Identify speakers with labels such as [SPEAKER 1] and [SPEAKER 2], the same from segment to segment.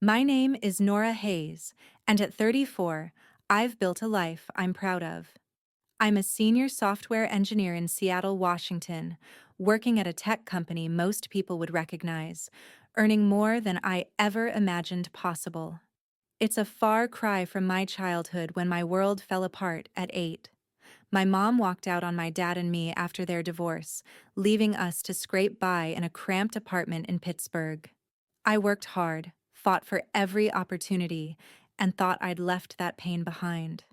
[SPEAKER 1] My name is Nora Hayes, and at 34, I've built a life I'm proud of. I'm a senior software engineer in Seattle, Washington, working at a tech company most people would recognize, earning more than I ever imagined possible. It's a far cry from my childhood when my world fell apart at 8. My mom walked out on my dad and me after their divorce, leaving us to scrape by in a cramped apartment in Pittsburgh. I worked hard, fought for every opportunity, and thought I'd left that pain behind.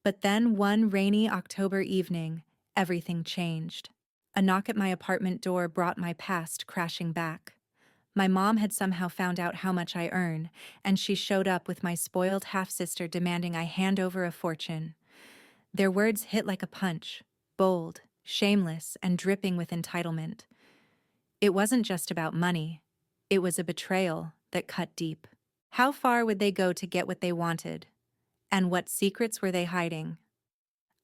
[SPEAKER 1] But then one rainy October evening, everything changed. A knock at my apartment door brought my past crashing back. My mom had somehow found out how much I earn, and she showed up with my spoiled half-sister demanding I hand over a fortune. Their words hit like a punch, bold, shameless, and dripping with entitlement. It wasn't just about money. It was a betrayal that cut deep. How far would they go to get what they wanted? And what secrets were they hiding?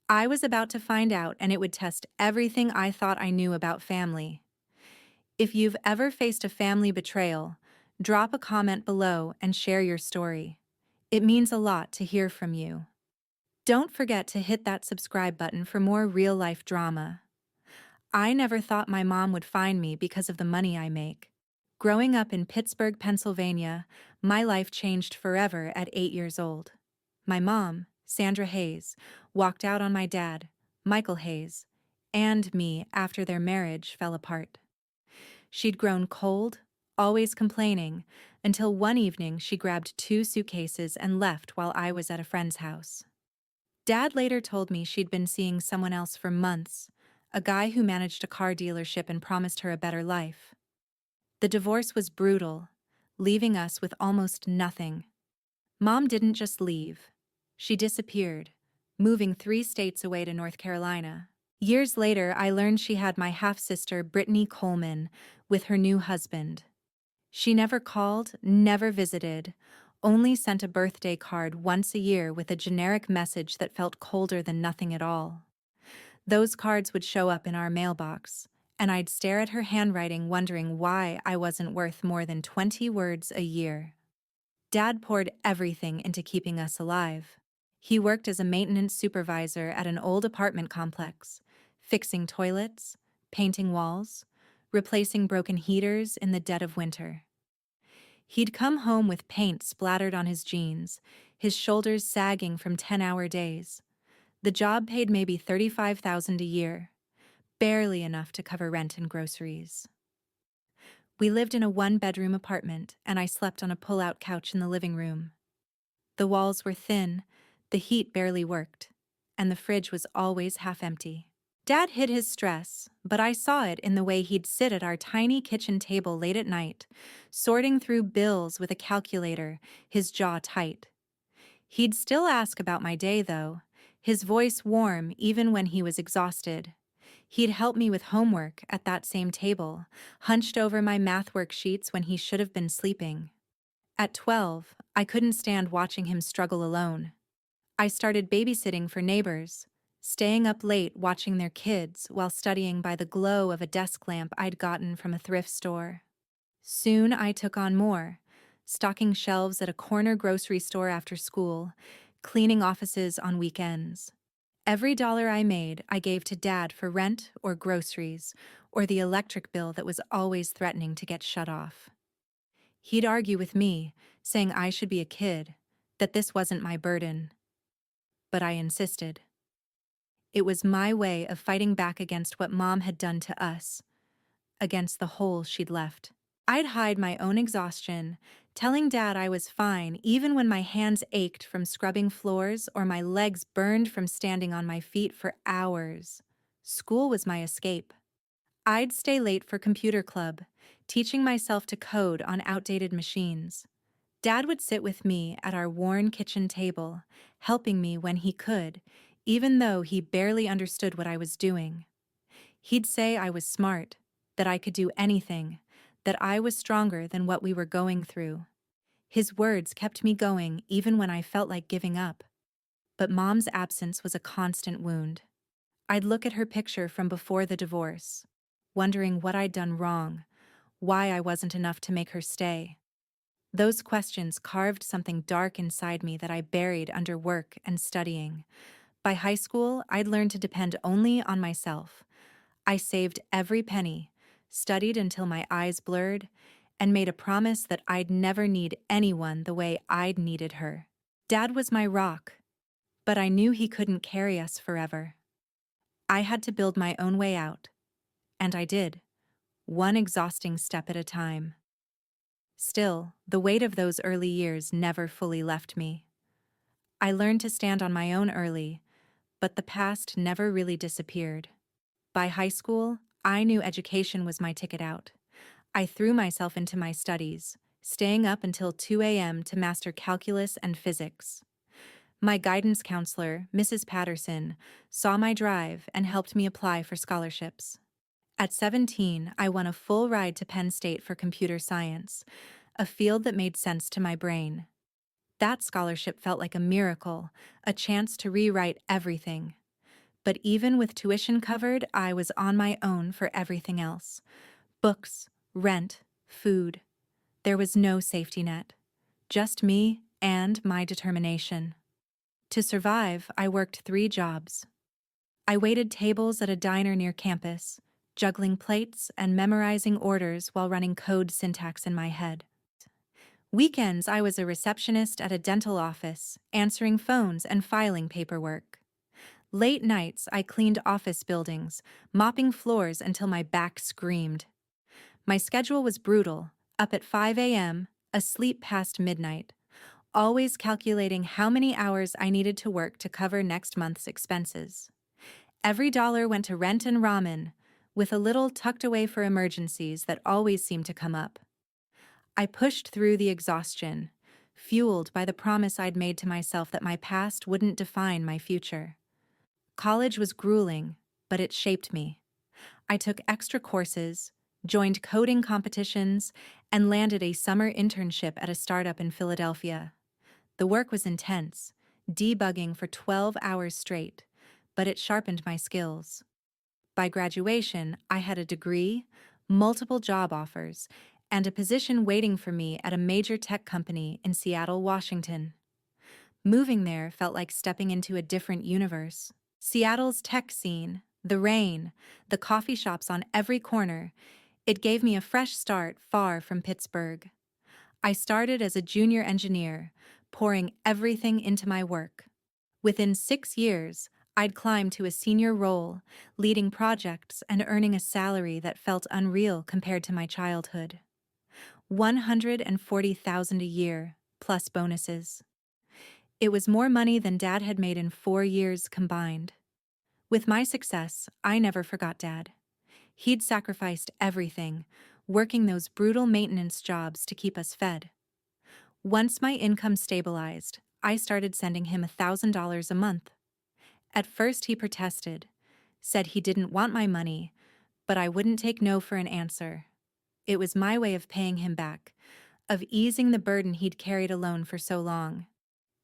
[SPEAKER 1] I was about to find out, and it would test everything I thought I knew about family. If you've ever faced a family betrayal, drop a comment below and share your story. It means a lot to hear from you. Don't forget to hit that subscribe button for more real-life drama. I never thought my mom would find me because of the money I make. Growing up in Pittsburgh, Pennsylvania, my life changed forever at 8 years old. My mom, Sandra Hayes, walked out on my dad, Michael Hayes, and me after their marriage fell apart. She'd grown cold, always complaining, until one evening she grabbed 2 suitcases and left while I was at a friend's house. Dad later told me she'd been seeing someone else for months, a guy who managed a car dealership and promised her a better life. The divorce was brutal, leaving us with almost nothing. Mom didn't just leave. She disappeared, moving 3 states away to North Carolina. Years later, I learned she had my half-sister, Brittany Coleman, with her new husband. She never called, never visited, only sent a birthday card once a year with a generic message that felt colder than nothing at all. Those cards would show up in our mailbox, and I'd stare at her handwriting wondering why I wasn't worth more than 20 words a year. Dad poured everything into keeping us alive. He worked as a maintenance supervisor at an old apartment complex, fixing toilets, painting walls, replacing broken heaters in the dead of winter. He'd come home with paint splattered on his jeans, his shoulders sagging from 10-hour days. The job paid maybe $35,000 a year, barely enough to cover rent and groceries. We lived in a 1-bedroom apartment, and I slept on a pull-out couch in the living room. The walls were thin, the heat barely worked, and the fridge was always half empty. Dad hid his stress, but I saw it in the way he'd sit at our tiny kitchen table late at night, sorting through bills with a calculator, his jaw tight. He'd still ask about my day, though, his voice warm even when he was exhausted. He'd help me with homework at that same table, hunched over my math worksheets when he should have been sleeping. At 12, I couldn't stand watching him struggle alone. I started babysitting for neighbors, staying up late watching their kids while studying by the glow of a desk lamp I'd gotten from a thrift store. Soon I took on more, stocking shelves at a corner grocery store after school, cleaning offices on weekends. Every dollar I made, I gave to Dad for rent or groceries, or the electric bill that was always threatening to get shut off. He'd argue with me, saying I should be a kid, that this wasn't my burden. But I insisted. It was my way of fighting back against what Mom had done to us, against the hole she'd left. I'd hide my own exhaustion, telling Dad I was fine even when my hands ached from scrubbing floors or my legs burned from standing on my feet for hours. School was my escape. I'd stay late for computer club, teaching myself to code on outdated machines. Dad would sit with me at our worn kitchen table, helping me when he could, even though he barely understood what I was doing. He'd say I was smart, that I could do anything, that I was stronger than what we were going through. His words kept me going even when I felt like giving up. But Mom's absence was a constant wound. I'd look at her picture from before the divorce, wondering what I'd done wrong, why I wasn't enough to make her stay. Those questions carved something dark inside me that I buried under work and studying. By high school, I'd learned to depend only on myself. I saved every penny, studied until my eyes blurred, and made a promise that I'd never need anyone the way I'd needed her. Dad was my rock, but I knew he couldn't carry us forever. I had to build my own way out, and I did, one exhausting step at a time. Still, the weight of those early years never fully left me. I learned to stand on my own early, but the past never really disappeared. By high school, I knew education was my ticket out. I threw myself into my studies, staying up until 2 a.m. to master calculus and physics. My guidance counselor, Mrs. Patterson, saw my drive and helped me apply for scholarships. At 17, I won a full ride to Penn State for computer science, a field that made sense to my brain. That scholarship felt like a miracle, a chance to rewrite everything. But even with tuition covered, I was on my own for everything else. Books, rent, food. There was no safety net. Just me and my determination. To survive, I worked 3 jobs. I waited tables at a diner near campus, juggling plates and memorizing orders while running code syntax in my head. Weekends, I was a receptionist at a dental office, answering phones and filing paperwork. Late nights, I cleaned office buildings, mopping floors until my back screamed. My schedule was brutal, up at 5 a.m., asleep past midnight, always calculating how many hours I needed to work to cover next month's expenses. Every dollar went to rent and ramen, with a little tucked away for emergencies that always seemed to come up. I pushed through the exhaustion, fueled by the promise I'd made to myself that my past wouldn't define my future. College was grueling, but it shaped me. I took extra courses, joined coding competitions, and landed a summer internship at a startup in Philadelphia. The work was intense, debugging for 12 hours straight, but it sharpened my skills. By graduation, I had a degree, multiple job offers, and a position waiting for me at a major tech company in Seattle, Washington. Moving there felt like stepping into a different universe. Seattle's tech scene, the rain, the coffee shops on every corner, it gave me a fresh start far from Pittsburgh. I started as a junior engineer, pouring everything into my work. Within 6 years, I'd climbed to a senior role, leading projects and earning a salary that felt unreal compared to my childhood. $140,000 a year, plus bonuses. It was more money than Dad had made in 4 years combined. With my success, I never forgot Dad. He'd sacrificed everything, working those brutal maintenance jobs to keep us fed. Once my income stabilized, I started sending him $1,000 a month. At first he protested, said he didn't want my money, but I wouldn't take no for an answer. It was my way of paying him back, of easing the burden he'd carried alone for so long.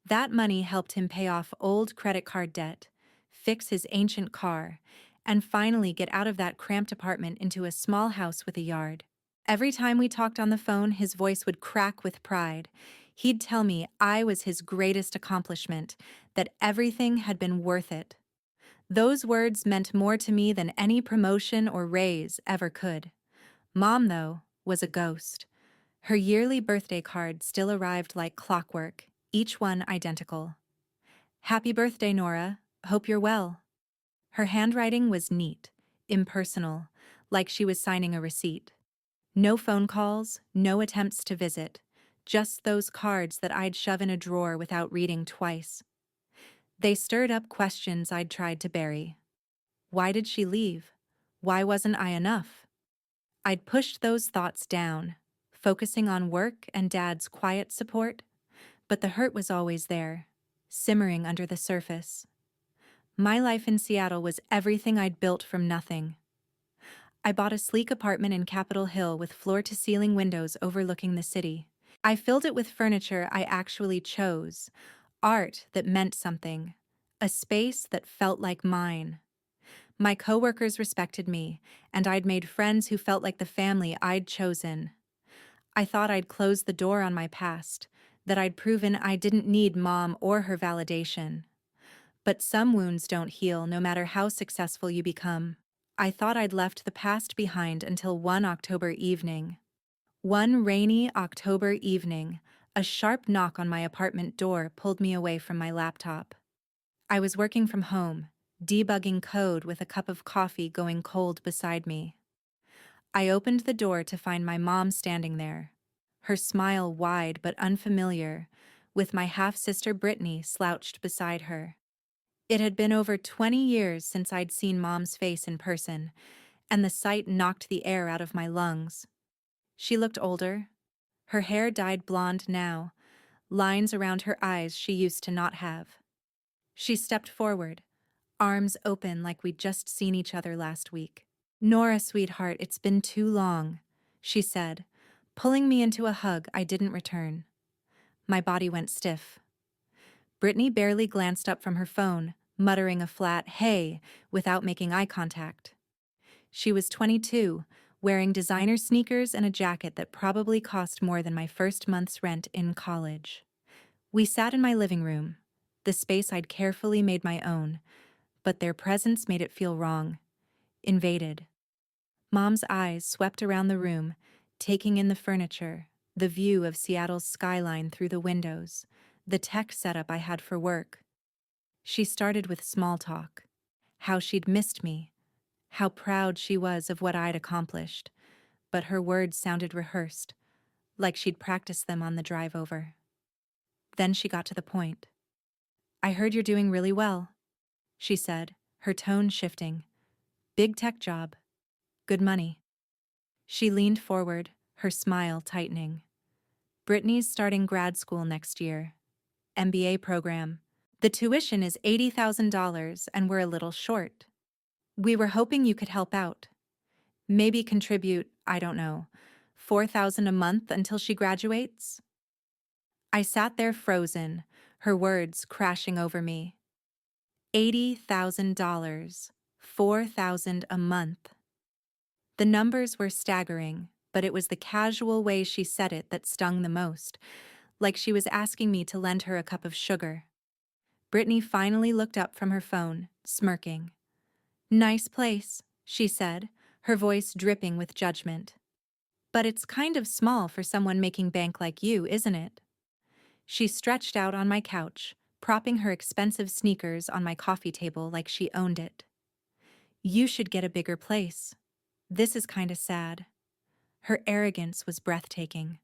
[SPEAKER 1] That money helped him pay off old credit card debt, fix his ancient car, and finally get out of that cramped apartment into a small house with a yard. Every time we talked on the phone, his voice would crack with pride. He'd tell me I was his greatest accomplishment, that everything had been worth it. Those words meant more to me than any promotion or raise ever could. Mom, though, was a ghost. Her yearly birthday card still arrived like clockwork, each one identical. "Happy birthday, Nora. Hope you're well." Her handwriting was neat, impersonal, like she was signing a receipt. No phone calls, no attempts to visit, just those cards that I'd shove in a drawer without reading twice. They stirred up questions I'd tried to bury. Why did she leave? Why wasn't I enough? I'd pushed those thoughts down, focusing on work and Dad's quiet support, but the hurt was always there, simmering under the surface. My life in Seattle was everything I'd built from nothing. I bought a sleek apartment in Capitol Hill with floor-to-ceiling windows overlooking the city. I filled it with furniture I actually chose, art that meant something, a space that felt like mine. My coworkers respected me, and I'd made friends who felt like the family I'd chosen. I thought I'd closed the door on my past, that I'd proven I didn't need mom or her validation. But some wounds don't heal no matter how successful you become. I thought I'd left the past behind until one October evening. One rainy October evening, a sharp knock on my apartment door pulled me away from my laptop. I was working from home, debugging code with a cup of coffee going cold beside me. I opened the door to find my mom standing there, her smile wide but unfamiliar, with my half-sister Brittany slouched beside her. It had been over 20 years since I'd seen Mom's face in person, and the sight knocked the air out of my lungs. She looked older. Her hair dyed blonde now, lines around her eyes she used to not have. She stepped forward, arms open like we'd just seen each other last week. "Nora, sweetheart, it's been too long," she said, pulling me into a hug I didn't return. My body went stiff. Brittany barely glanced up from her phone, muttering a flat, "Hey," without making eye contact. She was 22, wearing designer sneakers and a jacket that probably cost more than my first month's rent in college. We sat in my living room, the space I'd carefully made my own, but their presence made it feel wrong, invaded. Mom's eyes swept around the room, taking in the furniture, the view of Seattle's skyline through the windows, the tech setup I had for work. She started with small talk, how she'd missed me, how proud she was of what I'd accomplished, but her words sounded rehearsed, like she'd practiced them on the drive over. Then she got to the point. "I heard you're doing really well," she said, her tone shifting. "Big tech job. Good money." She leaned forward, her smile tightening. "Brittany's starting grad school next year. MBA program. The tuition is $80,000 and we're a little short. We were hoping you could help out. Maybe contribute, I don't know, $4,000 a month until she graduates?" I sat there frozen, her words crashing over me. $80,000, $4,000 a month. The numbers were staggering, but it was the casual way she said it that stung the most, like she was asking me to lend her a cup of sugar. Brittany finally looked up from her phone, smirking. "Nice place," she said, her voice dripping with judgment. "But it's kind of small for someone making bank like you, isn't it?" She stretched out on my couch, propping her expensive sneakers on my coffee table like she owned it. "You should get a bigger place. This is kinda sad." Her arrogance was breathtaking.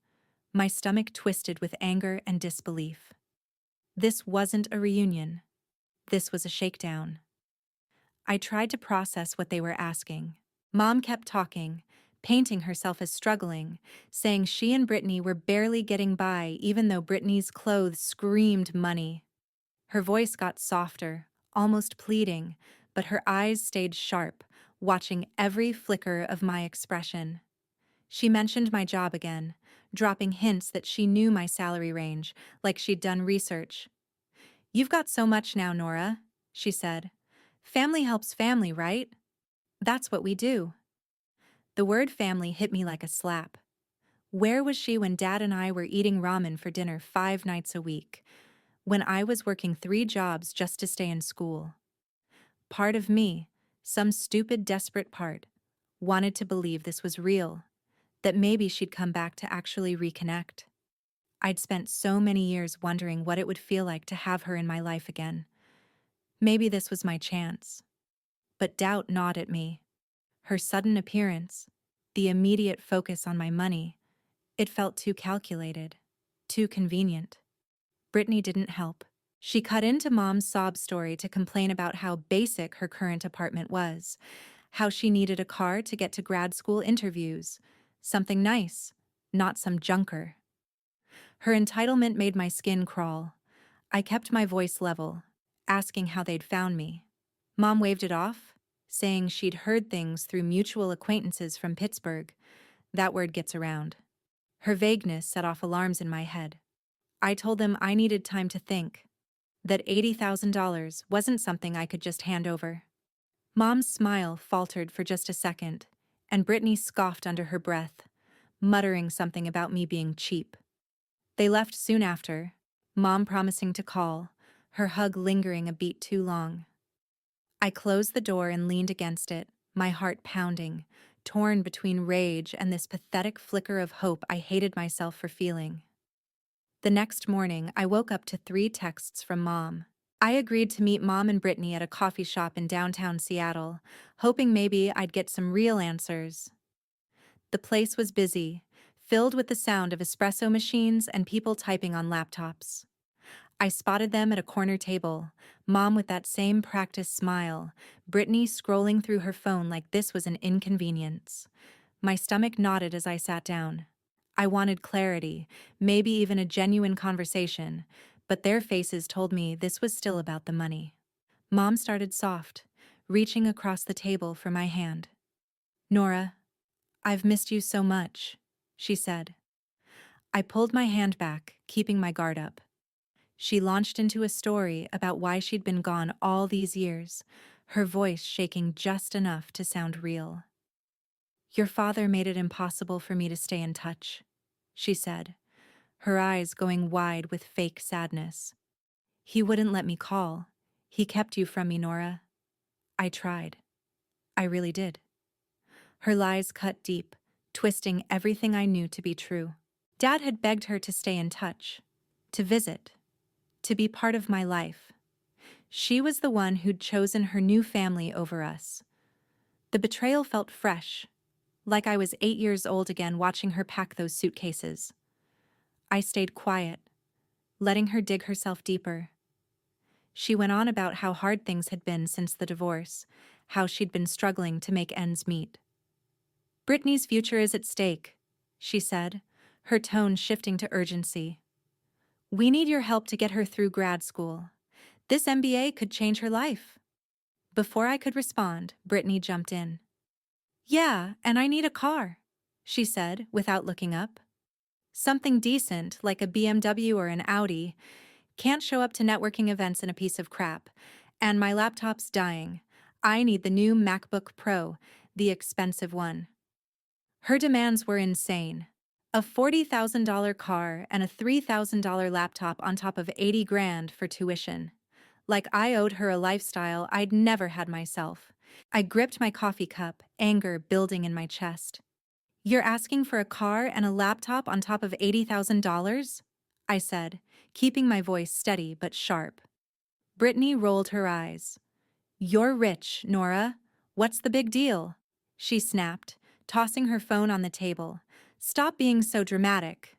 [SPEAKER 1] My stomach twisted with anger and disbelief. This wasn't a reunion. This was a shakedown. I tried to process what they were asking. Mom kept talking, painting herself as struggling, saying she and Brittany were barely getting by even though Brittany's clothes screamed money. Her voice got softer, almost pleading, but her eyes stayed sharp, watching every flicker of my expression. She mentioned my job again, dropping hints that she knew my salary range, like she'd done research. "You've got so much now, Nora," she said. "Family helps family, right? That's what we do." The word family hit me like a slap. Where was she when Dad and I were eating ramen for dinner 5 nights a week? When I was working 3 jobs just to stay in school? Part of me, some stupid, desperate part, wanted to believe this was real, that maybe she'd come back to actually reconnect. I'd spent so many years wondering what it would feel like to have her in my life again. Maybe this was my chance. But doubt gnawed at me. Her sudden appearance, the immediate focus on my money, it felt too calculated, too convenient. Brittany didn't help. She cut into Mom's sob story to complain about how basic her current apartment was, how she needed a car to get to grad school interviews, something nice, not some junker. Her entitlement made my skin crawl. I kept my voice level, asking how they'd found me. Mom waved it off, saying she'd heard things through mutual acquaintances from Pittsburgh. That word gets around. Her vagueness set off alarms in my head. I told them I needed time to think, that $80,000 wasn't something I could just hand over. Mom's smile faltered for just a second, and Brittany scoffed under her breath. muttering something about me being cheap. They left soon after, Mom promising to call, her hug lingering a beat too long. I closed the door and leaned against it, my heart pounding, torn between rage and this pathetic flicker of hope I hated myself for feeling. The next morning, I woke up to 3 texts from Mom. I agreed to meet Mom and Brittany at a coffee shop in downtown Seattle, hoping maybe I'd get some real answers. The place was busy, filled with the sound of espresso machines and people typing on laptops. I spotted them at a corner table, Mom with that same practiced smile, Brittany scrolling through her phone like this was an inconvenience. My stomach knotted as I sat down. I wanted clarity, maybe even a genuine conversation, but their faces told me this was still about the money. Mom started soft, reaching across the table for my hand. "Nora, I've missed you so much," she said. I pulled my hand back, keeping my guard up. She launched into a story about why she'd been gone all these years, her voice shaking just enough to sound real. "Your father made it impossible for me to stay in touch," she said, her eyes going wide with fake sadness. "He wouldn't let me call. He kept you from me, Nora. I tried. I really did." Her lies cut deep, twisting everything I knew to be true. Dad had begged her to stay in touch, to visit, to be part of my life. She was the one who'd chosen her new family over us. The betrayal felt fresh, like I was 8 years old again watching her pack those suitcases. I stayed quiet, letting her dig herself deeper. She went on about how hard things had been since the divorce, how she'd been struggling to make ends meet. "Brittany's future is at stake," she said, her tone shifting to urgency. "We need your help to get her through grad school. This MBA could change her life." Before I could respond, Brittany jumped in. "Yeah, and I need a car," she said without looking up. "Something decent, like a BMW or an Audi. Can't show up to networking events in a piece of crap. And my laptop's dying. I need the new MacBook Pro, the expensive one." Her demands were insane. A $40,000 car and a $3,000 laptop on top of 80 grand for tuition. Like I owed her a lifestyle I'd never had myself. I gripped my coffee cup, anger building in my chest. "You're asking for a car and a laptop on top of $80,000? I said, keeping my voice steady but sharp. Brittany rolled her eyes. "You're rich, Nora. What's the big deal?" she snapped, tossing her phone on the table. "Stop being so dramatic."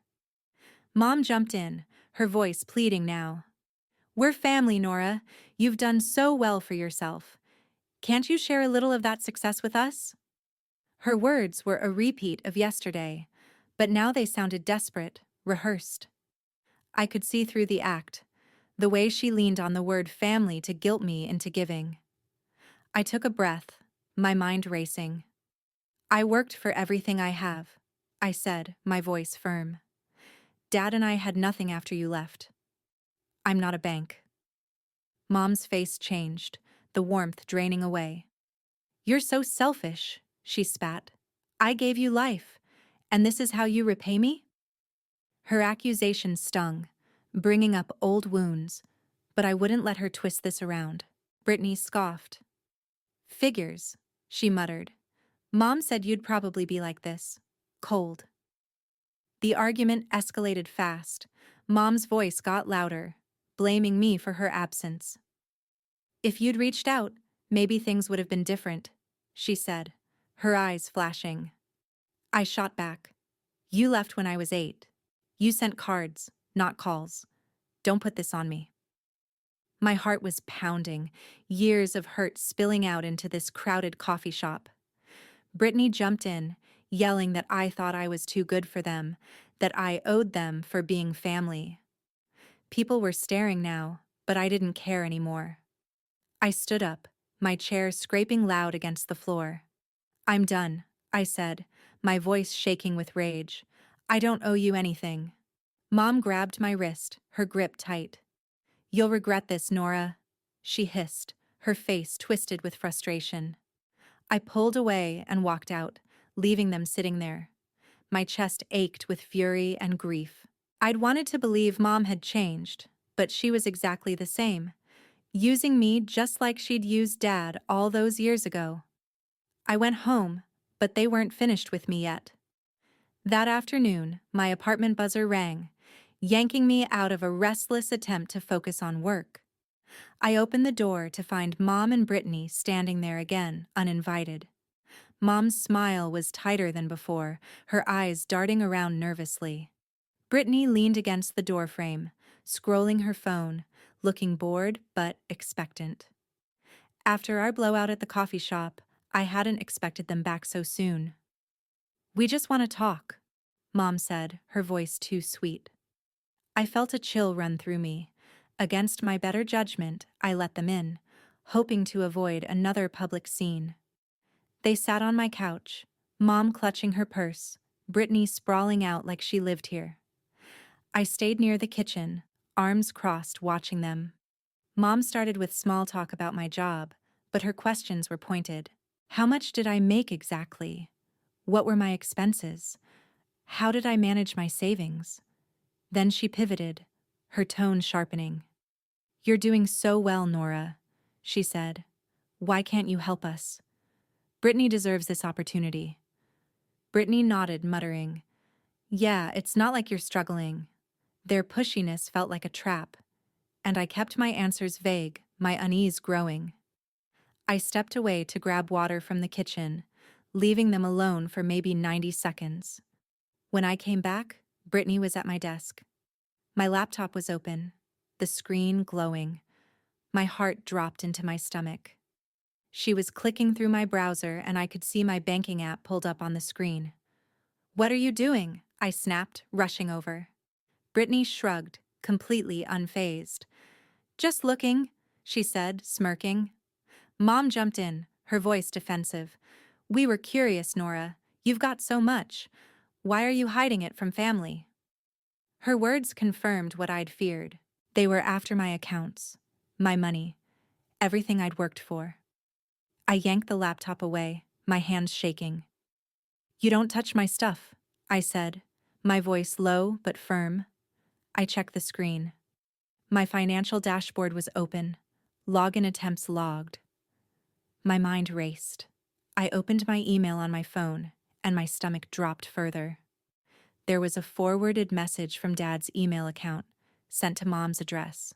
[SPEAKER 1] Mom jumped in, her voice pleading now. "We're family, Nora. You've done so well for yourself. Can't you share a little of that success with us?" Her words were a repeat of yesterday, but now they sounded desperate, rehearsed. I could see through the act, the way she leaned on the word family to guilt me into giving. I took a breath, my mind racing. "I worked for everything I have," I said, my voice firm. "Dad and I had nothing after you left. I'm not a bank." Mom's face changed, the warmth draining away. "You're so selfish," she spat. "I gave you life, and this is how you repay me?" Her accusation stung, bringing up old wounds, but I wouldn't let her twist this around. Brittany scoffed. "Figures," she muttered. "Mom said you'd probably be like this. Cold." The argument escalated fast. Mom's voice got louder, blaming me for her absence. "If you'd reached out, maybe things would have been different," she said, her eyes flashing. I shot back. "You left when I was 8. You sent cards, not calls. Don't put this on me." My heart was pounding, years of hurt spilling out into this crowded coffee shop. Brittany jumped in, yelling that I thought I was too good for them, that I owed them for being family. People were staring now, but I didn't care anymore. I stood up, my chair scraping loud against the floor. "I'm done," I said, my voice shaking with rage. "I don't owe you anything." Mom grabbed my wrist, her grip tight. "You'll regret this, Nora," she hissed, her face twisted with frustration. I pulled away and walked out, leaving them sitting there. My chest ached with fury and grief. I'd wanted to believe Mom had changed, but she was exactly the same, using me just like she'd used Dad all those years ago. I went home, but they weren't finished with me yet. That afternoon, my apartment buzzer rang, yanking me out of a restless attempt to focus on work. I opened the door to find Mom and Brittany standing there again, uninvited. Mom's smile was tighter than before, her eyes darting around nervously. Brittany leaned against the doorframe, scrolling her phone, looking bored but expectant. After our blowout at the coffee shop, I hadn't expected them back so soon. "We just want to talk," Mom said, her voice too sweet. I felt a chill run through me. Against my better judgment, I let them in, hoping to avoid another public scene. They sat on my couch, Mom clutching her purse, Brittany sprawling out like she lived here. I stayed near the kitchen, arms crossed, watching them. Mom started with small talk about my job, but her questions were pointed. How much did I make exactly? What were my expenses? How did I manage my savings? Then she pivoted, her tone sharpening. "You're doing so well, Nora," she said. "Why can't you help us? Brittany deserves this opportunity." Brittany nodded, muttering, "Yeah, it's not like you're struggling." Their pushiness felt like a trap, and I kept my answers vague, my unease growing. I stepped away to grab water from the kitchen, leaving them alone for maybe 90 seconds. When I came back, Brittany was at my desk. My laptop was open, the screen glowing. My heart dropped into my stomach. She was clicking through my browser and I could see my banking app pulled up on the screen. "What are you doing?" I snapped, rushing over. Brittany shrugged, completely unfazed. "Just looking," she said, smirking. Mom jumped in, her voice defensive. "We were curious, Nora. You've got so much. Why are you hiding it from family?" Her words confirmed what I'd feared. They were after my accounts, my money, everything I'd worked for. I yanked the laptop away, my hands shaking. "You don't touch my stuff," I said, my voice low but firm. I checked the screen. My financial dashboard was open, login attempts logged. My mind raced. I opened my email on my phone, and my stomach dropped further. There was a forwarded message from Dad's email account, sent to Mom's address.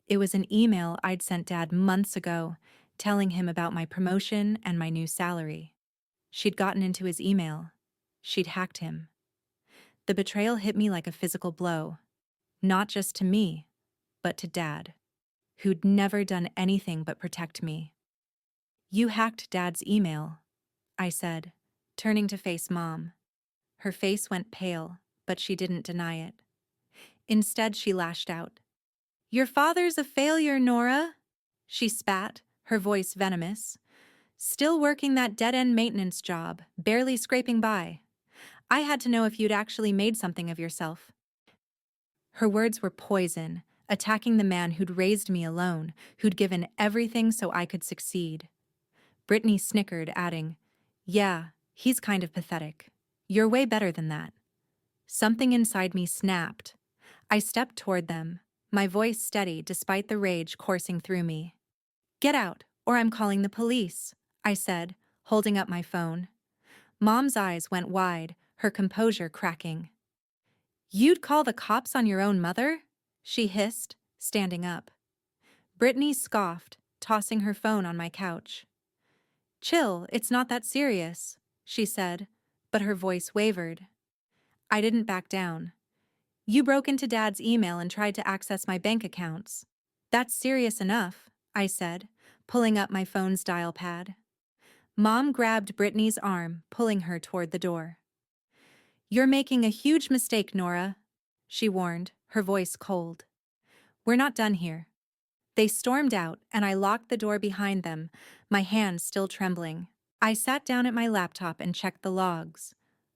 [SPEAKER 1] It was an email I'd sent Dad months ago, telling him about my promotion and my new salary. She'd gotten into his email. She'd hacked him. The betrayal hit me like a physical blow, not just to me, but to Dad, who'd never done anything but protect me. "You hacked Dad's email," I said, turning to face Mom. Her face went pale, but she didn't deny it. Instead, she lashed out. "Your father's a failure, Nora," she spat, her voice venomous. "Still working that dead-end maintenance job, barely scraping by. I had to know if you'd actually made something of yourself." Her words were poison, attacking the man who'd raised me alone, who'd given everything so I could succeed. Brittany snickered, adding, "Yeah, he's kind of pathetic. You're way better than that." Something inside me snapped. I stepped toward them, my voice steady despite the rage coursing through me. "Get out, or I'm calling the police," I said, holding up my phone. Mom's eyes went wide, her composure cracking. "You'd call the cops on your own mother?" she hissed, standing up. Brittany scoffed, tossing her phone on my couch. "Chill, it's not that serious," she said, but her voice wavered. I didn't back down. "You broke into Dad's email and tried to access my bank accounts. That's serious enough," I said, pulling up my phone's dial pad. Mom grabbed Brittany's arm, pulling her toward the door. "You're making a huge mistake, Nora," she warned, her voice cold. "We're not done here." They stormed out, and I locked the door behind them, my hands still trembling. I sat down at my laptop and checked the logs.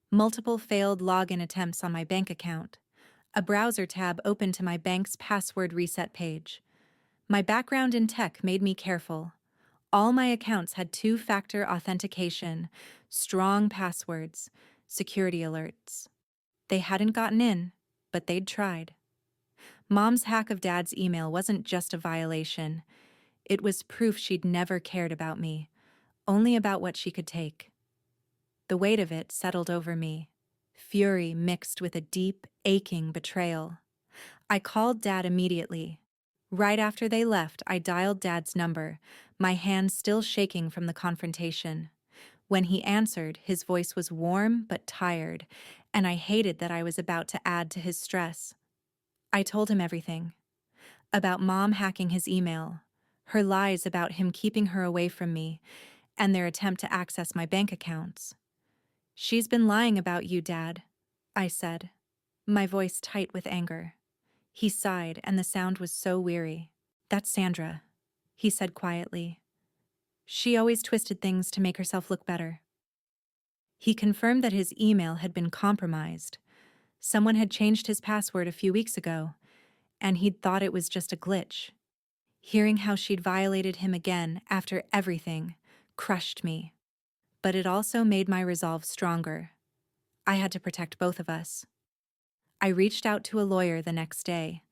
[SPEAKER 1] Multiple failed login attempts on my bank account. A browser tab opened to my bank's password reset page. My background in tech made me careful. All my accounts had two-factor authentication, strong passwords. security alerts. They hadn't gotten in, but they'd tried. Mom's hack of Dad's email wasn't just a violation. It was proof she'd never cared about me, only about what she could take. The weight of it settled over me, fury mixed with a deep, aching betrayal. I called Dad immediately. Right after they left, I dialed Dad's number, my hands still shaking from the confrontation. When he answered, his voice was warm but tired, and I hated that I was about to add to his stress. I told him everything. About Mom hacking his email, her lies about him keeping her away from me, and their attempt to access my bank accounts. "She's been lying about you, Dad," I said, my voice tight with anger. He sighed, and the sound was so weary. "That's Sandra," he said quietly. "She always twisted things to make herself look better." He confirmed that his email had been compromised. Someone had changed his password a few weeks ago, and he'd thought it was just a glitch. Hearing how she'd violated him again after everything crushed me. But it also made my resolve stronger. I had to protect both of us. I reached out to a lawyer the next day,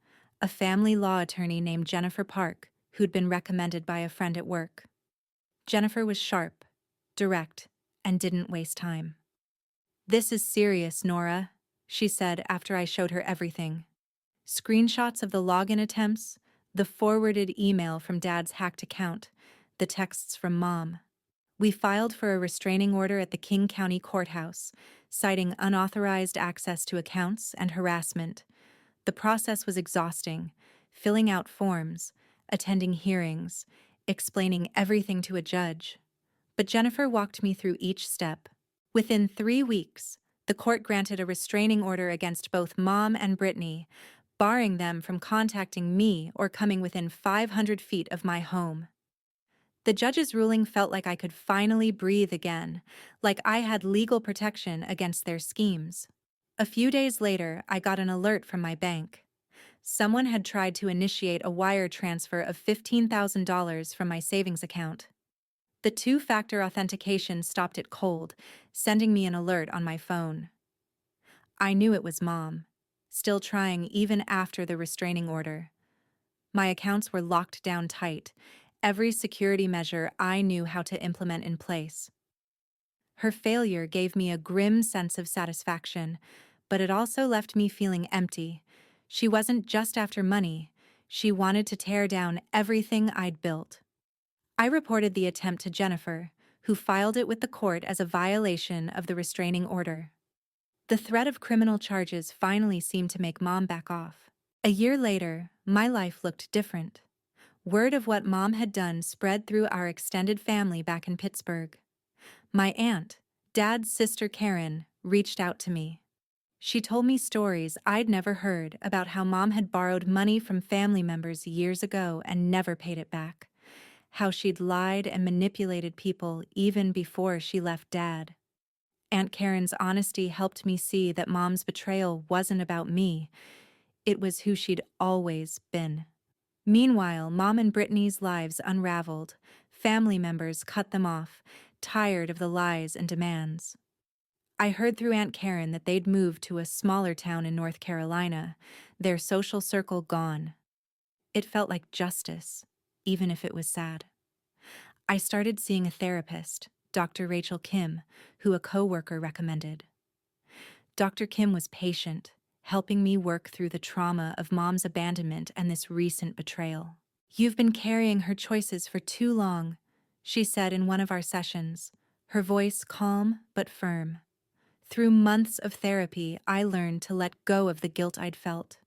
[SPEAKER 1] a family law attorney named Jennifer Park, who'd been recommended by a friend at work. Jennifer was sharp, direct, and didn't waste time. "This is serious, Nora," she said after I showed her everything. Screenshots of the login attempts, the forwarded email from Dad's hacked account, the texts from Mom. We filed for a restraining order at the King County Courthouse, citing unauthorized access to accounts and harassment. The process was exhausting, filling out forms, attending hearings, explaining everything to a judge. But Jennifer walked me through each step. Within 3 weeks, the court granted a restraining order against both Mom and Brittany, barring them from contacting me or coming within 500 feet of my home. The judge's ruling felt like I could finally breathe again, like I had legal protection against their schemes. A few days later, I got an alert from my bank. Someone had tried to initiate a wire transfer of $15,000 from my savings account. The two-factor authentication stopped it cold, sending me an alert on my phone. I knew it was Mom, still trying even after the restraining order. My accounts were locked down tight, every security measure I knew how to implement in place. Her failure gave me a grim sense of satisfaction, but it also left me feeling empty. She wasn't just after money, she wanted to tear down everything I'd built. I reported the attempt to Jennifer, who filed it with the court as a violation of the restraining order. The threat of criminal charges finally seemed to make Mom back off. A year later, my life looked different. Word of what Mom had done spread through our extended family back in Pittsburgh. My aunt, Dad's sister Karen, reached out to me. She told me stories I'd never heard about how Mom had borrowed money from family members years ago and never paid it back. How she'd lied and manipulated people even before she left Dad. Aunt Karen's honesty helped me see that Mom's betrayal wasn't about me. It was who she'd always been. Meanwhile, Mom and Brittany's lives unraveled. Family members cut them off, tired of the lies and demands. I heard through Aunt Karen that they'd moved to a smaller town in North Carolina, their social circle gone. It felt like justice, even if it was sad. I started seeing a therapist, Dr. Rachel Kim, who a coworker recommended. Dr. Kim was patient, helping me work through the trauma of Mom's abandonment and this recent betrayal. "You've been carrying her choices for too long," she said in one of our sessions, her voice calm but firm. Through months of therapy, I learned to let go of the guilt I'd felt.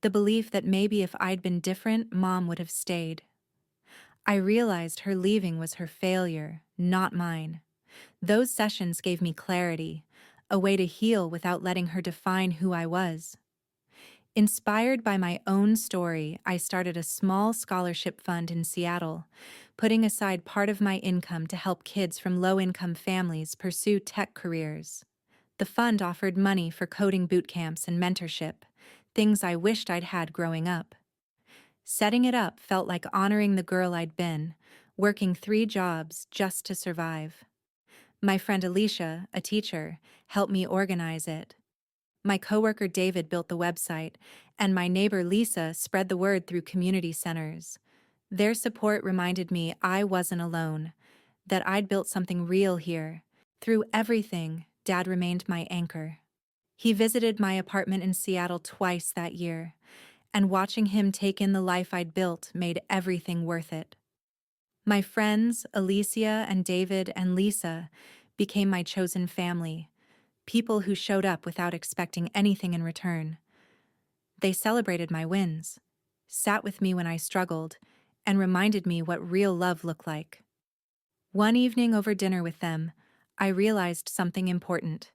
[SPEAKER 1] The belief that maybe if I'd been different, Mom would have stayed. I realized her leaving was her failure, not mine. Those sessions gave me clarity, a way to heal without letting her define who I was. Inspired by my own story, I started a small scholarship fund in Seattle, putting aside part of my income to help kids from low-income families pursue tech careers. The fund offered money for coding boot camps and mentorship, things I wished I'd had growing up. Setting it up felt like honoring the girl I'd been, working 3 jobs just to survive. My friend Alicia, a teacher, helped me organize it. My coworker David built the website, and my neighbor Lisa spread the word through community centers. Their support reminded me I wasn't alone, that I'd built something real here. Through everything, Dad remained my anchor. He visited my apartment in Seattle twice that year, and watching him take in the life I'd built made everything worth it. My friends, Alicia and David and Lisa, became my chosen family, people who showed up without expecting anything in return. They celebrated my wins, sat with me when I struggled, and reminded me what real love looked like. One evening over dinner with them, I realized something important.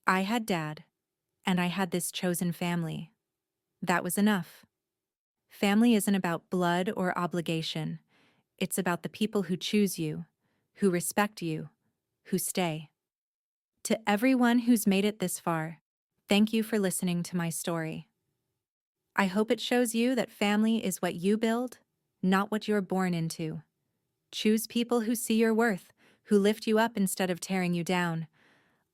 [SPEAKER 1] I had Dad, and I had this chosen family. That was enough. Family isn't about blood or obligation. It's about the people who choose you, who respect you, who stay. To everyone who's made it this far, thank you for listening to my story. I hope it shows you that family is what you build, not what you're born into. Choose people who see your worth, who lift you up instead of tearing you down.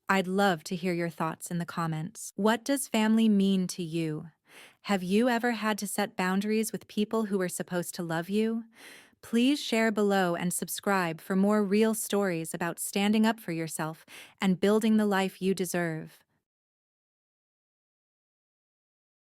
[SPEAKER 1] I'd love to hear your thoughts in the comments. What does family mean to you? Have you ever had to set boundaries with people who were supposed to love you? Please share below and subscribe for more real stories about standing up for yourself and building the life you deserve.